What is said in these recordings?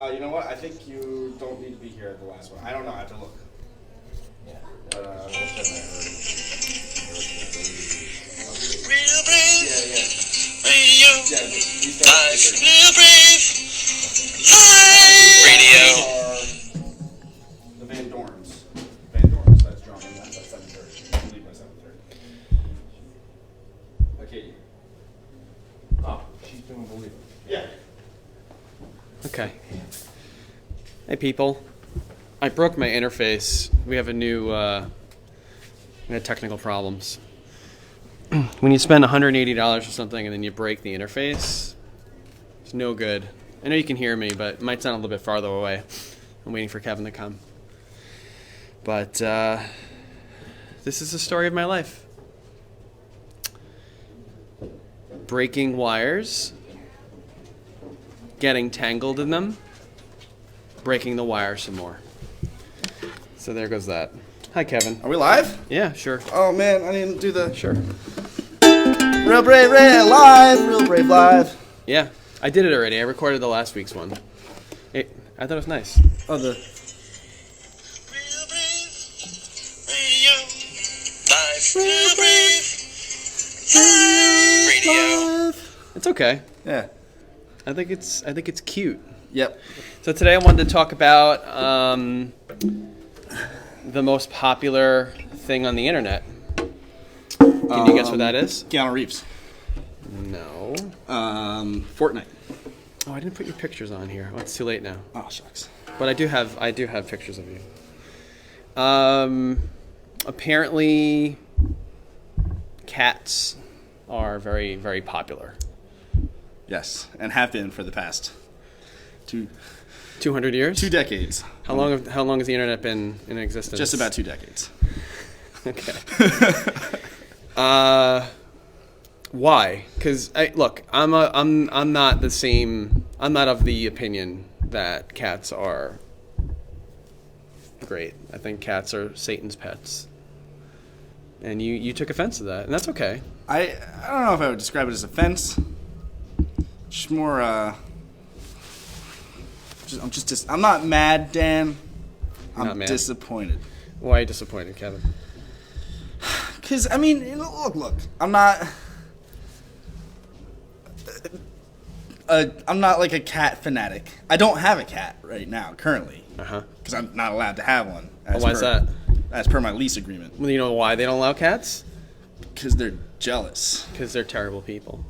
You know what? I think you don't need to be here at the last one. I don't know. I have to look. Yeah. But we'll send Real brave. Yeah, yeah. Radio. Yeah, we Live. started. Real brave. Live. Radio. The Van Dorns. Van Dorns. That's drumming. That's at 7:30. I leave by 7:30. Okay. Oh, she's doing Believer. Yeah. Okay. Hey people. I broke my interface. We have a new, we had technical problems. When you spend $180 or something and then you break the interface, it's no good. I know you can hear me, but it might sound a little bit farther away. I'm waiting for Kevin to come. But this is the story of my life. Breaking wires, getting tangled in them, breaking the wire some more. So there goes that. Hi, Kevin. Are we live? Yeah, sure. Oh man, I didn't do the Sure. Real Brave live. Real Brave live. Yeah, I did it already. I recorded the last week's one. I thought it was nice. Oh, the Real brave. Radio. Live. Real brave. Live. Radio. It's okay. yeah. I think it's cute. Yep. So today I wanted to talk about the most popular thing on the internet. Can you guess what that is? Keanu Reeves. No. Fortnite. Oh, I didn't put your pictures on here. Oh, it's too late now. Oh shucks. But I do have pictures of you. Apparently, cats are very, very popular. Yes, and have been for the past 200 years? 2 decades. How long has the internet been in existence? Just about 2 decades. Okay. Why? Because I'm not the same. I'm not of the opinion that cats are great. I think cats are Satan's pets. And you took offense to that, and that's okay. I don't know if I would describe it as offense. Just more. I'm not mad, Dan. You're not I'm mad? disappointed. Why are you disappointed, Kevin? Because I mean, look. I'm not. I'm not like a cat fanatic. I don't have a cat right now, currently, Uh-huh. because I'm not allowed to have one. Why is that? As per my lease agreement. Well, you know why they don't allow cats? Because they're jealous. Because they're terrible people.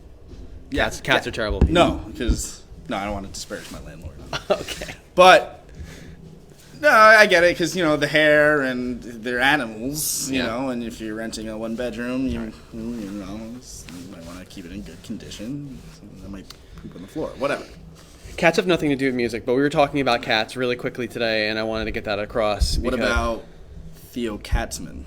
Yeah, Cats are terrible people. No, because I don't want to disparage my landlord. Okay. But no, I get it because the hair and they're animals, you Yeah. know. And if you're renting a 1-bedroom, you might want to keep it in good condition. That might poop on the floor, whatever. Cats have nothing to do with music, but we were talking about cats really quickly today, and I wanted to get that across. What because- about Theo Katzman?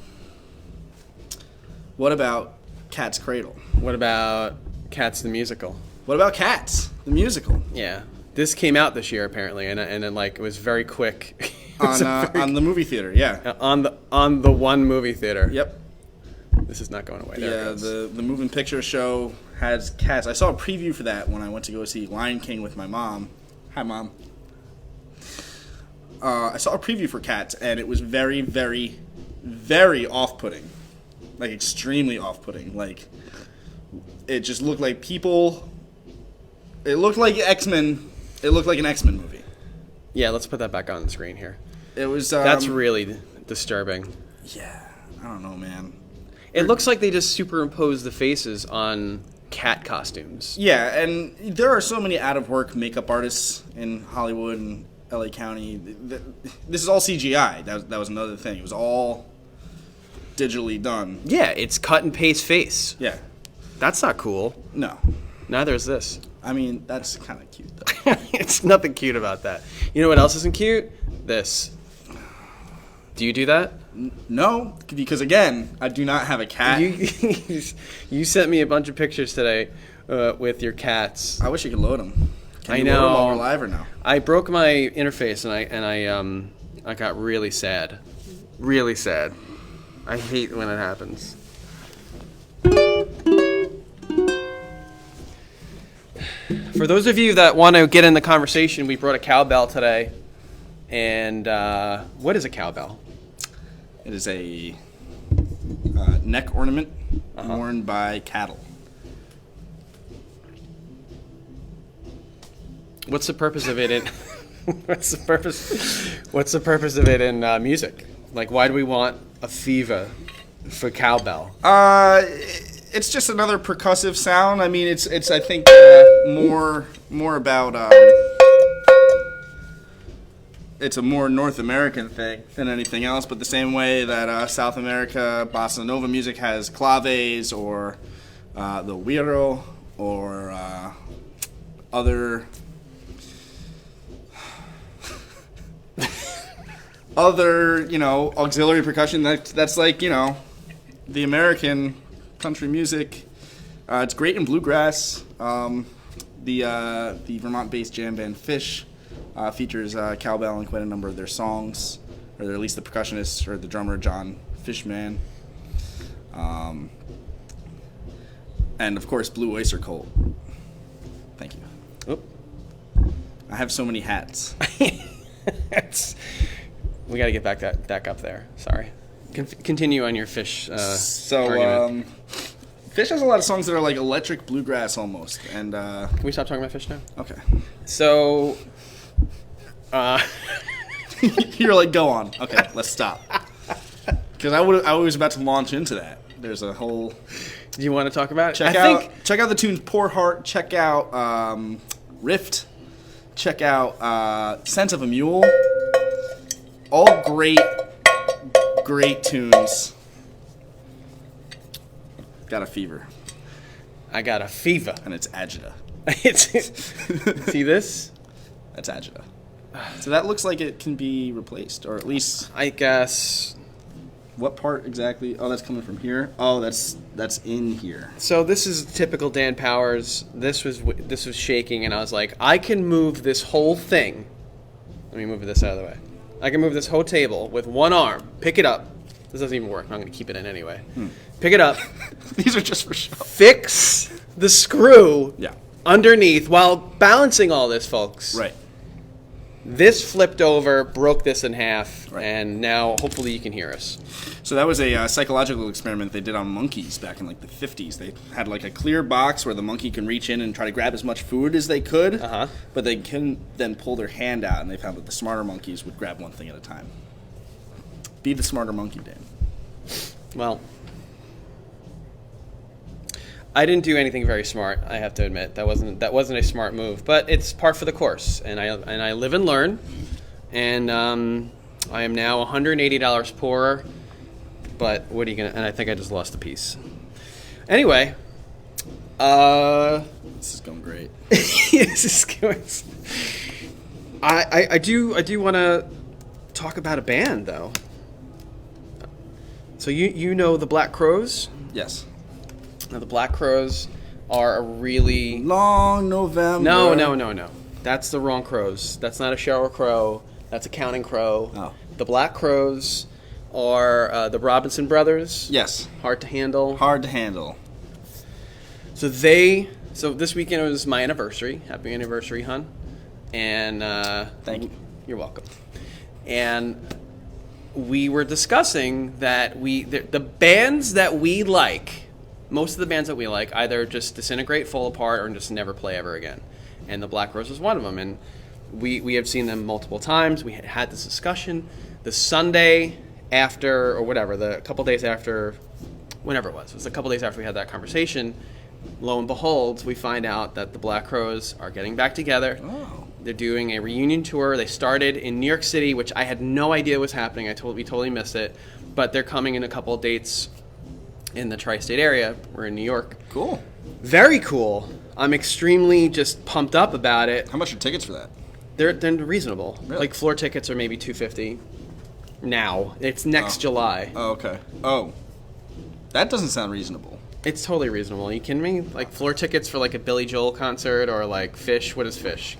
What about Cat's Cradle? What about Cats the musical? What about Cats the musical? Yeah, this came out this year apparently, and then like it was very quick. It was On the movie theater, yeah. on the one movie theater. Yep. This is not going away. There it Yeah, goes. the moving picture show has cats. I saw a preview for that when I went to go see Lion King with my mom. Hi, Mom. I saw a preview for Cats, and it was very, very, very off-putting. Like, extremely off-putting. Like, it just looked like people... It looked like X-Men... It looked like an X-Men movie. Yeah, let's put that back on the screen here. It was... That's really disturbing. Yeah, I don't know, man. It looks like they just superimposed the faces on cat costumes. Yeah, and there are so many out-of-work makeup artists in Hollywood and LA County. This is all CGI. That was another thing. It was all digitally done. Yeah, it's cut and paste face. Yeah. That's not cool. No. Neither is this. I mean, that's kind of cute, though. It's nothing cute about that. You know what else isn't cute? This. Do you do that? No, because, again, I do not have a cat. You sent me a bunch of pictures today with your cats. I wish you could load them. Can I you know. load them while we're live or no? I broke my interface and I got really sad. Really sad. I hate when it happens. For those of you that want to get in the conversation, we brought a cowbell today. And what is a cowbell? It is a neck ornament worn by cattle. What's the purpose of it in What's the purpose of it in music? Like, why do we want a FIFA for cowbell? It's just another percussive sound. I mean, it's I think more about it's a more North American thing than anything else. But the same way that South America bossa nova music has claves or the güiro or other auxiliary percussion. That's like, the American country music. It's great in bluegrass. The Vermont-based jam band Fish features cowbell in quite a number of their songs, or at least the percussionist or the drummer John Fishman. And of course, Blue Oyster Cult. Thank you. Oop. I have so many hats. We got to get back up there. Sorry. Continue on your Fish So, argument. Fish has a lot of songs that are like electric bluegrass almost. And Can we stop talking about Fish now? okay, So, you're like, go on. Okay, let's stop. Because I was about to launch into that. There's a whole do you want to talk about it? check out the tunes Poor Heart. Check out Rift. Check out Scent of a Mule. All great tunes. Got a fever, I got a fever. and it's agita. See this? That's agita. So that looks like it can be replaced, or at least I guess. what part exactly? Oh, that's coming from here. Oh, that's in here. So this is typical Dan Powers. This was shaking, and I was like, I can move this whole thing. Let me move this out of the way. I can move this whole table with one arm. Pick it up. This doesn't even work. I'm going to keep it in anyway. Pick it up. These are just for show. Fix the screw Yeah. underneath while balancing all this, folks. Right. This flipped over, broke this in half, Right. and now hopefully you can hear us. So that was a psychological experiment they did on monkeys back in like the 50s. They had like a clear box where the monkey can reach in and try to grab as much food as they could, but they couldn't then pull their hand out, and they found that the smarter monkeys would grab one thing at a time. Be the smarter monkey, Dan. Well, I didn't do anything very smart. I have to admit that wasn't a smart move, but it's par for the course, and I live and learn, and I am now $180 poorer. But what are you gonna? And I think I just lost a piece. Anyway, This is going great. this is going. I do want to talk about a band though. So you know the Black Crowes? Yes. Now the Black Crowes are a really Long November. No. That's the wrong Crows. That's not a Sheryl Crow. That's a Counting Crow. Oh. The Black Crowes are the Robinson Brothers. Yes. Hard to Handle. Hard to handle. So this weekend was my anniversary. Happy anniversary, hon. And Thank you. You're welcome. And we were discussing that the bands that we like, most of the bands that we like, either just disintegrate, fall apart, or just never play ever again. And the Black Crowes was one of them. And we have seen them multiple times. We had this discussion. The Sunday after, or whatever, the couple days after, whenever it was a couple days after we had that conversation, lo and behold, we find out that the Black Crowes are getting back together. Oh. They're doing a reunion tour. They started in New York City, which I had no idea was happening. We totally missed it. But they're coming in a couple of dates in the tri-state area. We're in New York. Cool. Very cool. I'm extremely just pumped up about it. How much are tickets for that? They're reasonable. Really? Like floor tickets are maybe $250 now. It's next July. Oh, okay. Oh. That doesn't sound reasonable. It's totally reasonable. Are you kidding me? Like floor tickets for like a Billy Joel concert or like Fish. What is Fish?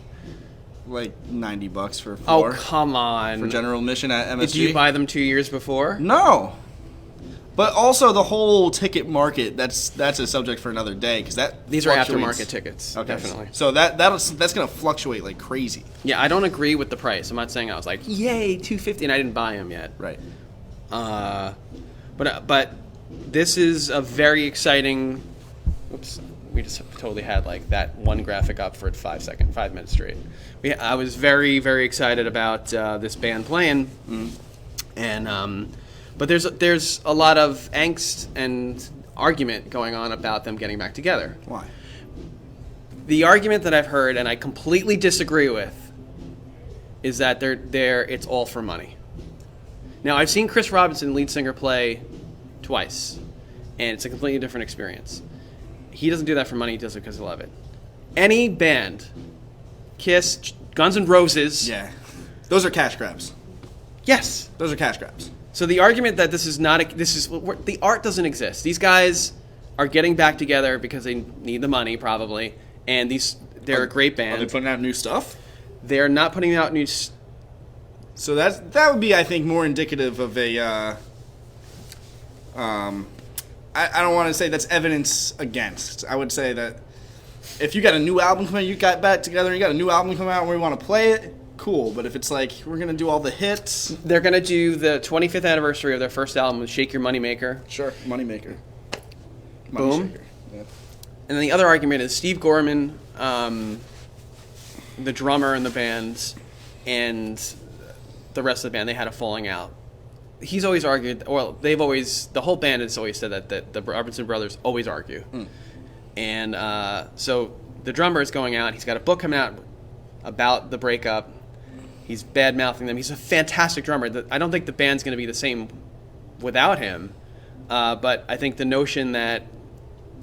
Like $90 for a Oh, floor. come on. For general admission at MSG. Did you buy them 2 years before? No. But also the whole ticket market, that's a subject for another day, because that These are fluctuates. aftermarket tickets, Okay, definitely. So that's going to fluctuate like crazy. Yeah, I don't agree with the price. I'm not saying I was like, yay, $250, and I didn't buy them yet. Right. But this is a very exciting. Oops, we just totally had like that one graphic up for 5 minutes straight. I was very, very excited about this band playing, and but there's a lot of angst and argument going on about them getting back together. Why? The argument that I've heard, and I completely disagree with, is that it's all for money. Now, I've seen Chris Robinson, lead singer, play twice, and it's a completely different experience. He doesn't do that for money, he does it because he loves it. Any band, Kiss, Guns N' Roses... Yeah. Those are cash grabs. Yes. Those are cash grabs. So the argument that the art doesn't exist. These guys are getting back together because they need the money, probably, and they're a great Are band. they putting out new stuff? They're not putting out new... So that would be, I think, more indicative of a. I don't want to say that's evidence against. I would say that if you got a new album coming, you got back together, and you got a new album coming out, and we want to play it, cool. But if it's like we're gonna do all the hits, They're going to do the 25th anniversary of their first album, Shake Your Moneymaker. sure, moneymaker. Boom. Shaker. Yeah. And then the other argument is Steve Gorman, the drummer in the band, and the rest of the band, they had a falling out. He's always argued, the whole band has always said that the Robinson brothers always argue. And so the drummer is going out, he's got a book coming out about the breakup. He's bad-mouthing them. He's a fantastic drummer. I don't think the band's going to be the same without him. But I think the notion that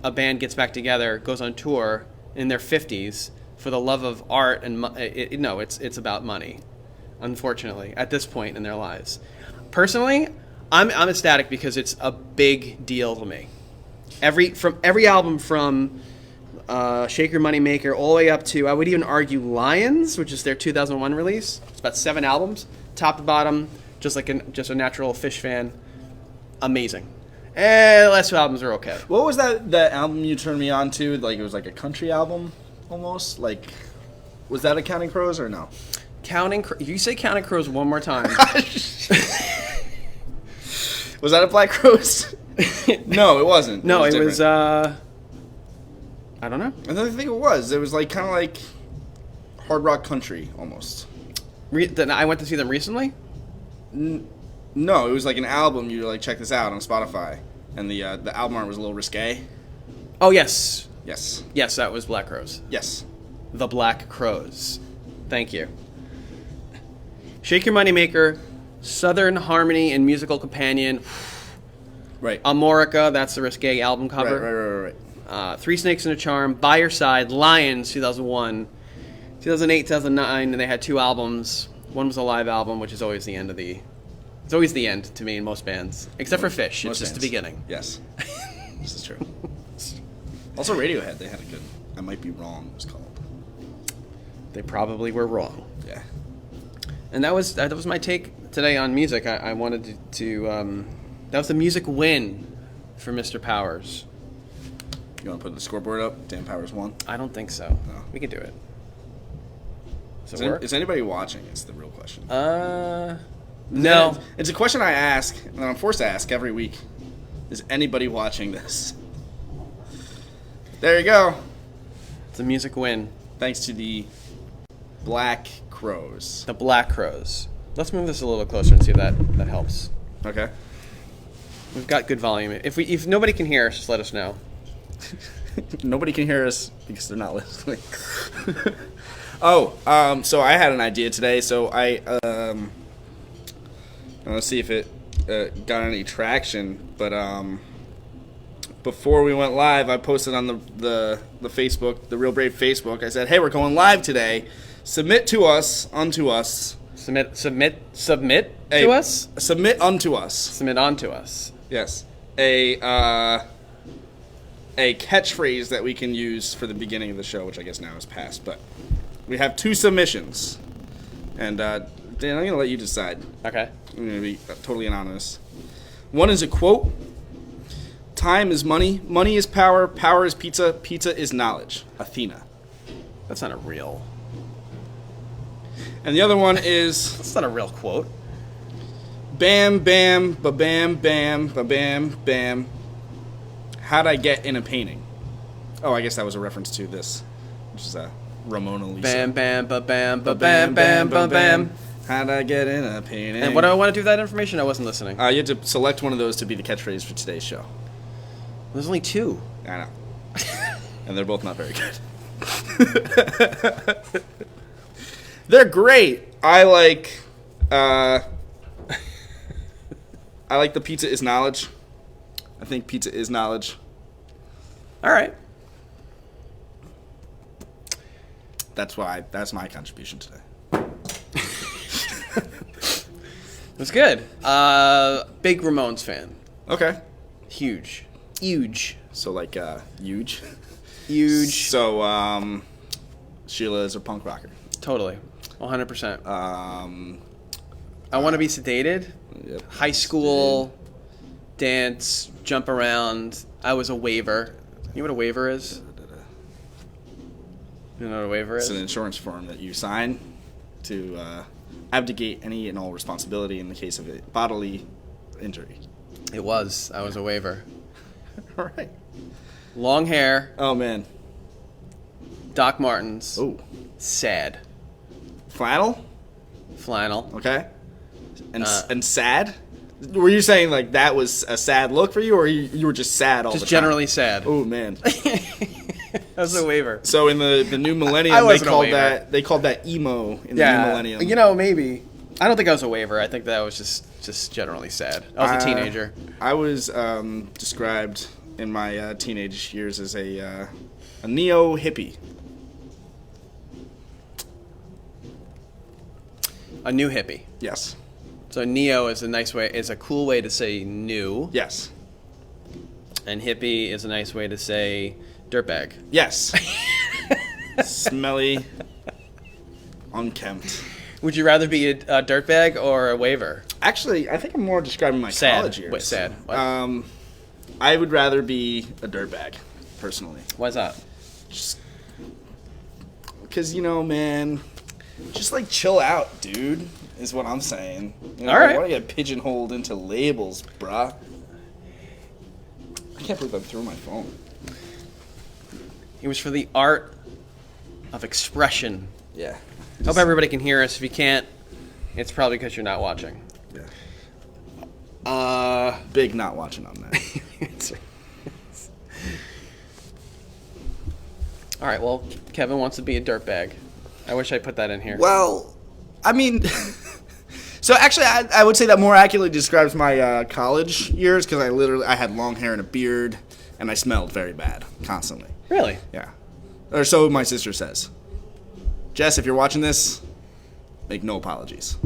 a band gets back together, goes on tour in their 50s for the love of art, and it's about money, unfortunately, at this point in their lives. Personally, I'm ecstatic because it's a big deal to me. Every album from Shake Your Moneymaker all the way up to, I would even argue, Lions, which is their 2001 release. It's about 7 albums, top to bottom, just a natural Fish fan. Amazing. And the last 2 albums are okay. What was that album you turned me on to? Like it was like a country album, almost. Like, was that a Counting Crows or no? You say Counting Crows one more time. Was that a Black Crows? No, it wasn't. No, it different. was, I don't know. I think it was. It was like kind of like hard rock country almost. I went to see them recently? No, it was like an album. You were like, check this out on Spotify, and the album art was a little risque. Oh, yes. Yes. Yes, that was Black Crows. Yes. The Black Crows. Thank you. Shake Your Moneymaker, Southern Harmony and Musical Companion, Right. Amorica, that's the risque album cover. Right. Three Snakes and a Charm, By Your Side, Lions, 2001, 2008, 2009, and they had 2 albums. One was a live album, which is always the end it's always the end to me in most bands, except for Fish. It's just the beginning. Yes. This is true. Also, Radiohead, they had a good, I Might Be Wrong, it was called. They probably were wrong. Yeah. And that was my take today on music. I wanted to that was the music win for Mr. Powers. You want to put the scoreboard up? Dan Powers won. I don't think so. No. We can do it. Does it work? Is anybody watching? It's the real question. No. It's a question I ask, and I'm forced to ask every week. Is anybody watching this? There you go. It's a music win. Thanks to the Black Crows. The Black Crows. Let's move this a little closer and see if that helps. Okay. We've got good volume. If nobody can hear us, just let us know. Nobody can hear us because they're not listening. So I had an idea today. So let's see if it got any traction. But before we went live, I posted on the Facebook, the Real Brave Facebook. I said, "Hey, we're going live today. Submit to us, unto us. Submit Hey, to us? Submit unto us. Submit on to us. Yes. A catchphrase that we can use for the beginning of the show, which I guess now is past, but we have 2 submissions. And Dan, I'm going to let you decide. Okay. I'm going to be totally anonymous. One is a quote, Time is money. Money is power. Power is pizza. Pizza is knowledge. Athena. That's not a real. And the other one is That's not a real quote. bam, bam, ba bam, bam, ba bam, bam. How'd I get in a painting? Oh, I guess that was a reference to this, which is Ramona Lisa. Bam, bam, ba bam, ba bam, bam, ba bam. How'd I get in a painting? And what do I want to do with that information? I wasn't listening. You had to select one of those to be the catchphrase for today's show. There's only 2. I know. And they're both not very good. They're great. I like the pizza is knowledge. I think pizza is knowledge. All right. That's my contribution today. It was good. Big Ramones fan. Okay. Huge. So like huge. Huge. So Sheila is a punk rocker. Totally. 100%. I I want to be sedated. Yep. High school, dance, jump around. I was a waiver. You know what a waiver is? You know what a waiver It's is? an insurance form that you sign to abdicate any and all responsibility in the case of a bodily injury. It was. I was a waiver. All right. Long hair, Oh man. Doc Martens, Oh. sad. Flannel. Flannel. Okay. And sad. Were you saying like that was a sad look for you, or you were just sad all Just the time? generally sad. Oh man. I was a waiver. So in the new millennium, I they wasn't a called waiver. that emo in the new millennium. You know, maybe. I don't think I was a waiver. I think that I was just generally sad. I was a teenager. I was described in my teenage years as a neo hippie. A new hippie. Yes. So neo is a cool way to say new, Yes. and hippie is a nice way to say dirtbag. Yes. Smelly. Unkempt. Would you rather be a dirtbag or a waiver? Actually, I think I'm more describing my Sad. college years. Wait, sad. What? I would rather be a dirtbag, personally. Why's that? Just because, man, just like chill out, dude, is what I'm saying. All right. Why do you get pigeonholed into labels, bruh? I can't believe I threw my phone. It was for the art of expression. Yeah. Hope everybody can hear us. If you can't, it's probably because you're not watching. Yeah. Big not watching on that. All right, well, Kevin wants to be a dirtbag. I wish I put that in here. Well, I mean, so actually, I would say that more accurately describes my college years because I had long hair and a beard, and I smelled very bad constantly. Really? Yeah, or so my sister says. Jess, if you're watching this, make no apologies.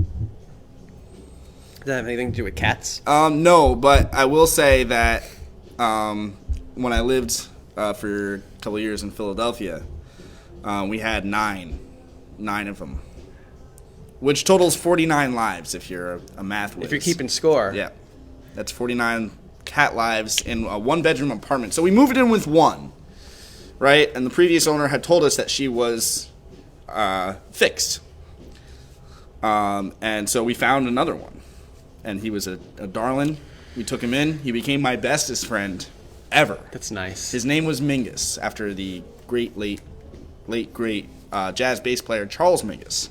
Does that have anything to do with cats? No, but I will say that when I lived for a couple of years in Philadelphia, we had nine of them, which totals 49 lives if you're a math whiz. If you're keeping score. Yeah, that's 49 cat lives in a one-bedroom apartment. So we moved in with one, right? And the previous owner had told us that she was fixed. And so we found another one. And he was a darling. We took him in. He became my bestest friend ever. That's nice. His name was Mingus, after the great, late great jazz bass player Charles Mingus.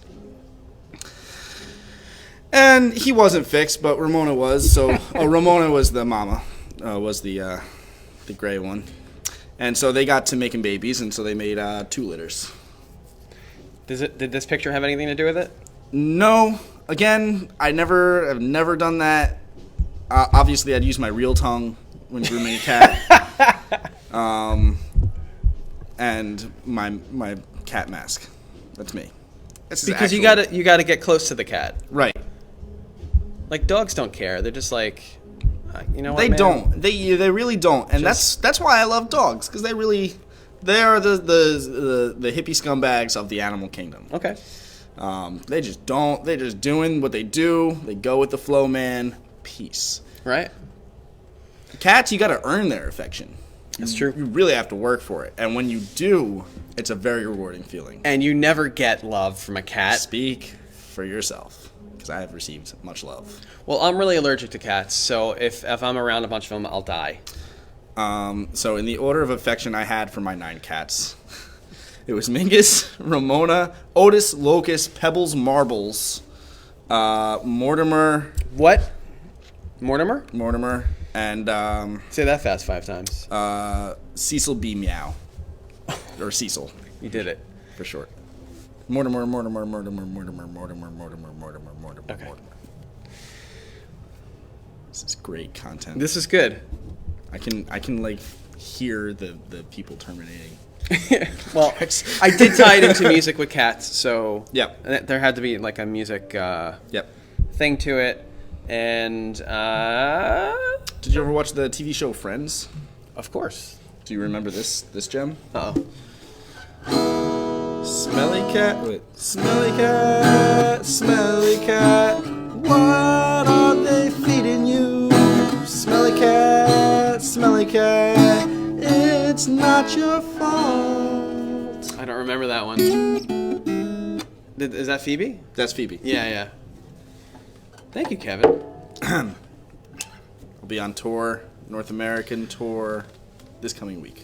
And he wasn't fixed, but Ramona was. So Ramona was the mama, was the gray one. And so they got to making babies, and so they made 2 litters. Did this picture have anything to do with it? No. Again, I've never done that. Obviously, I'd use my real tongue when grooming a cat. And my cat mask. That's me. That's his Because actual- you gotta get close to the cat. Right. Like dogs don't care. They're just like, you know what? They man? don't. They really don't. And Just- that's why I love dogs, because they are the hippie scumbags of the animal kingdom. Okay. They just don't. They're just doing what they do. They go with the flow, man. Peace. Right. Cats, you got to earn their affection. That's true. You really have to work for it, and when you do, it's a very rewarding feeling. And you never get love from a cat. Speak for yourself, because I have received much love. Well, I'm really allergic to cats, so if I'm around a bunch of them, I'll die. So in the order of affection I had for my 9 cats, it was Mingus, Ramona, Otis, Locust, Pebbles, Marbles, Mortimer, What? Mortimer? and Say that fast 5 times. Cecil B. Meow. Or Cecil, You did it. for short. Mortimer. Okay. This is great content. This is good. I can like hear the people terminating. Well, I did tie it into music with cats, so Yep. there had to be like a music Yep. thing to it. And Did you ever watch the TV show Friends? of course. Do you remember this gem? Uh-oh. Smelly cat. Wait. Smelly cat. What are they feeding you? Smelly cat. It's not your fault. I don't remember that one. Is that Phoebe? That's Phoebe. Yeah. Thank you, Kevin. I'll be on tour, North American tour, this coming week.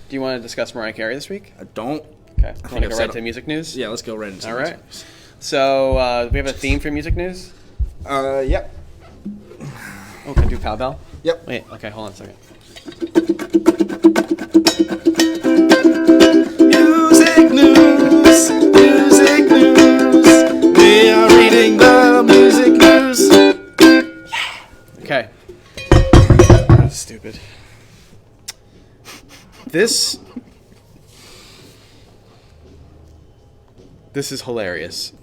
Do you want to discuss Mariah Carey this week? I don't. Okay. Want think to I've go said right it. to music news? Yeah, let's go right into All music right. news. So, we have a theme for music news? Yep. Oh, can I do cowbell? Yep. Wait, okay, hold on a second. Music news. We are reading the music news. Okay. That's stupid. This is hilarious.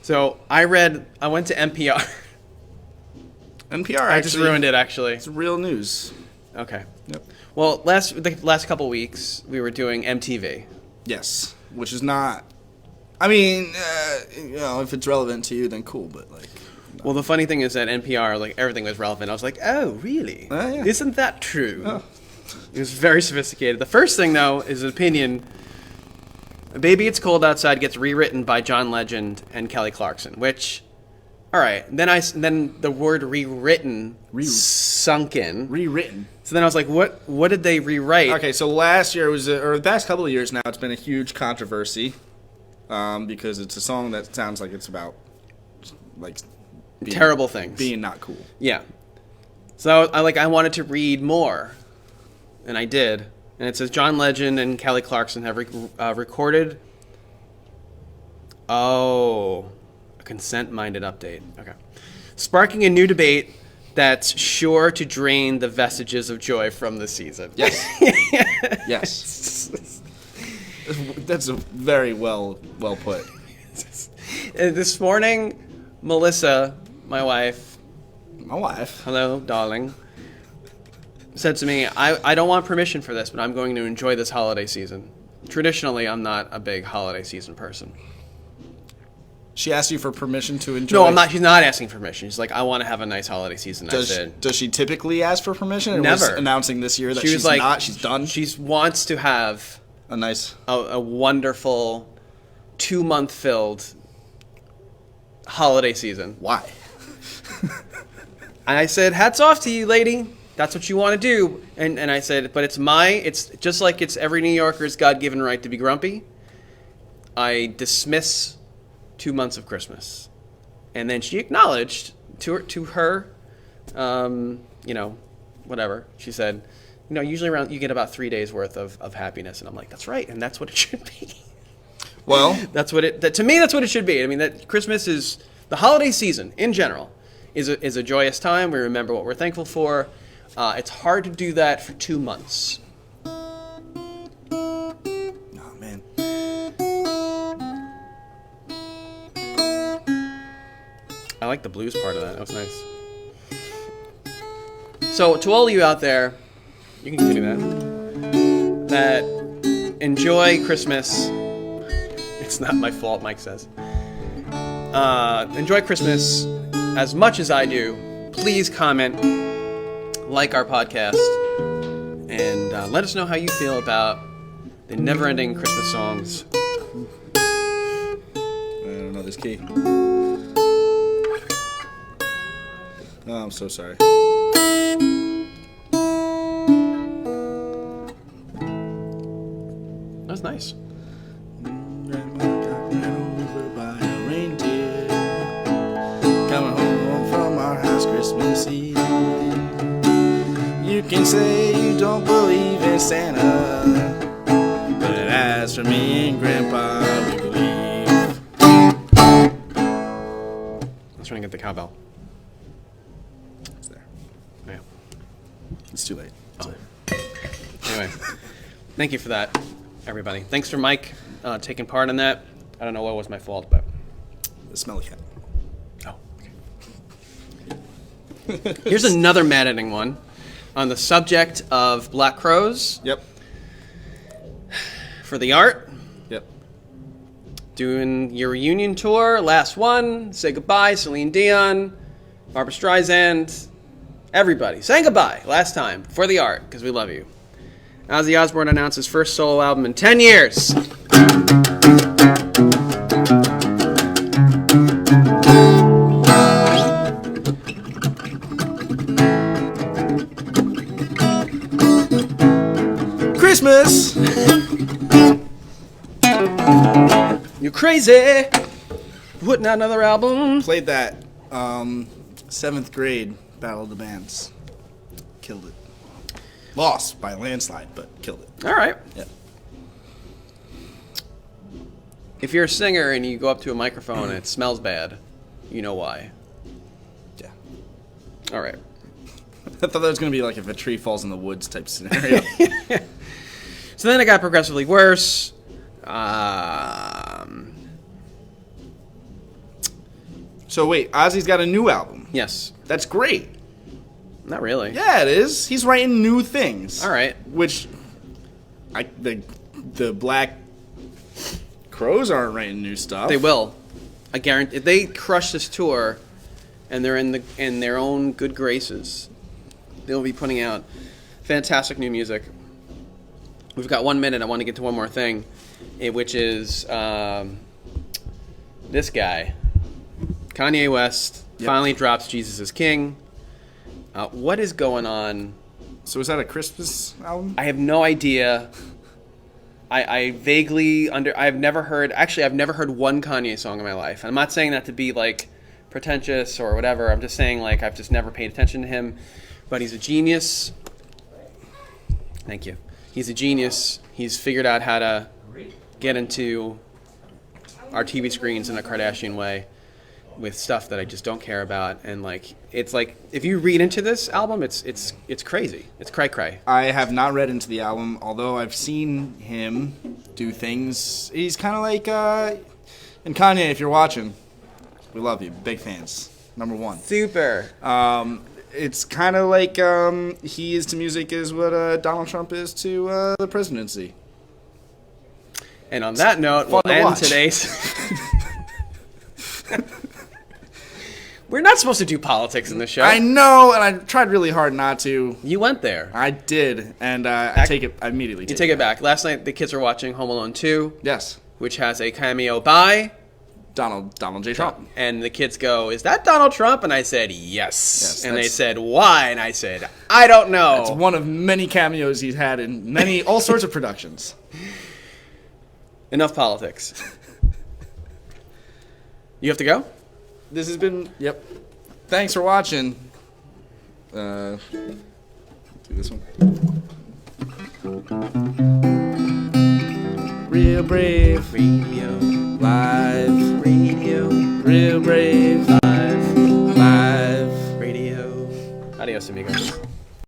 So, I went to NPR. NPR I just ruined it, actually. It's real news. Okay. Yep. Well, the last couple weeks, we were doing MTV. Yes, which is not. I mean, if it's relevant to you, then cool. But like, Well, the funny thing is that NPR, like, everything was relevant. I was like, oh, really? Yeah. Isn't that true? Oh. It was very sophisticated. The first thing, though, is an opinion. Baby It's Cold Outside gets rewritten by John Legend and Kelly Clarkson, which, all right. Then the word rewritten sunk in. rewritten. So then I was like, what did they rewrite? Okay, so last year was, or the past couple of years now, it's been a huge controversy, because it's a song that sounds like it's about, like, Terrible things. being not cool. Yeah. So I wanted to read more, and I did. And it says John Legend and Kelly Clarkson have recorded. Oh, a consent-minded update. Okay, sparking a new debate that's sure to drain the vestiges of joy from the season. Yes. Yes. That's a very well put. This morning, Melissa, my wife, My wife. hello, darling, said to me, I don't want permission for this, but I'm going to enjoy this holiday season. Traditionally, I'm not a big holiday season person. She asked you for permission to enjoy. No, I'm not. She's not asking for permission. She's like, I want to have a nice holiday season. I said, Does she typically ask for permission? Or Never. Was announcing this year that she was she's like, not. She's done. She wants to have A nice. a wonderful 2-month filled holiday season. Why? And I said, hats off to you, lady. That's what you want to do. And I said, but it's just like it's every New Yorker's God-given right to be grumpy. I dismiss 2 months of Christmas. And then she acknowledged to her, whatever. She said, usually you get about 3 days worth of happiness. And I'm like, that's right. And that's what it should be. Well, To me, that's what it should be. I mean, that Christmas is the holiday season in general is a joyous time. We remember what we're thankful for. It's hard to do that for 2 months. oh man. I like the blues part of that. That was nice. So, to all of you out there, you can continue that enjoy Christmas. It's not my fault, Mike says. Enjoy Christmas as much as I do. Please comment like our podcast, and let us know how you feel about the never-ending Christmas songs. I don't know this key. Oh, I'm so sorry. That's nice. Grandma got ran over by a reindeer. Coming home from our house Christmas Eve. You can say you don't believe in Santa, but as for me and Grandpa, we believe. I was trying to get the cowbell. It's there. Yeah. It's too late. Anyway, thank you for that, everybody. Thanks for Mike taking part in that. I don't know what was my fault, but The smelly cat. oh. Okay. Here's another mad ending one on the subject of Black Crows Yep. for the art. Yep. Doing your reunion tour, last one. Say goodbye, Celine Dion, Barbra Streisand, everybody. Saying goodbye last time for the art because we love you. Ozzy Osbourne announced his first solo album in 10 years. Christmas! You crazy? Putting out another album? Played that 7th grade Battle of the Bands. Killed it. Lost by a landslide, but killed it. All right. Yeah. If you're a singer and you go up to a microphone and it smells bad, you know why. Yeah. All right. I thought that was going to be like if a tree falls in the woods type scenario. So then it got progressively worse. So wait, Ozzy's got a new album. Yes. That's great. Not really. Yeah, it is. He's writing new things. All right. Which, the Black Crows aren't writing new stuff. They will. I guarantee. If they crush this tour, and they're in their own good graces, they'll be putting out fantastic new music. We've got 1 minute. I want to get to one more thing, which is this guy, Kanye West, Yep. finally drops "Jesus is King." What is going on? So is that a Christmas album? I have no idea. I vaguely I've never heard one Kanye song in my life. I'm not saying that to be like pretentious or whatever. I'm just saying like I've just never paid attention to him. But he's a genius. Thank you. He's a genius. He's figured out how to get into our TV screens in a Kardashian way with stuff that I just don't care about. And like it's like if you read into this album, it's crazy. It's cray-cray. I have not read into the album, although I've seen him do things. He's kind of like, and Kanye, if you're watching, we love you. Big fans. Number one. Super. It's kind of like he is to music is what Donald Trump is to the presidency. And on that note, we'll fun to end watch. today's... We're not supposed to do politics in this show. I know, and I tried really hard not to. You went there. I did, and I immediately You take it back. Last night, the kids were watching Home Alone 2, Yes. which has a cameo by... Donald J. Trump. And the kids go, "Is that Donald Trump?" And I said, yes. And they that's- said, "Why?" And I said, "I don't know." It's one of many cameos he's had in all sorts of productions. Enough politics. You have to go? This has been, yep. Thanks for watching. Do this one. Real brave, Radio. live, Radio. real brave, live. Radio. Adios, amigos.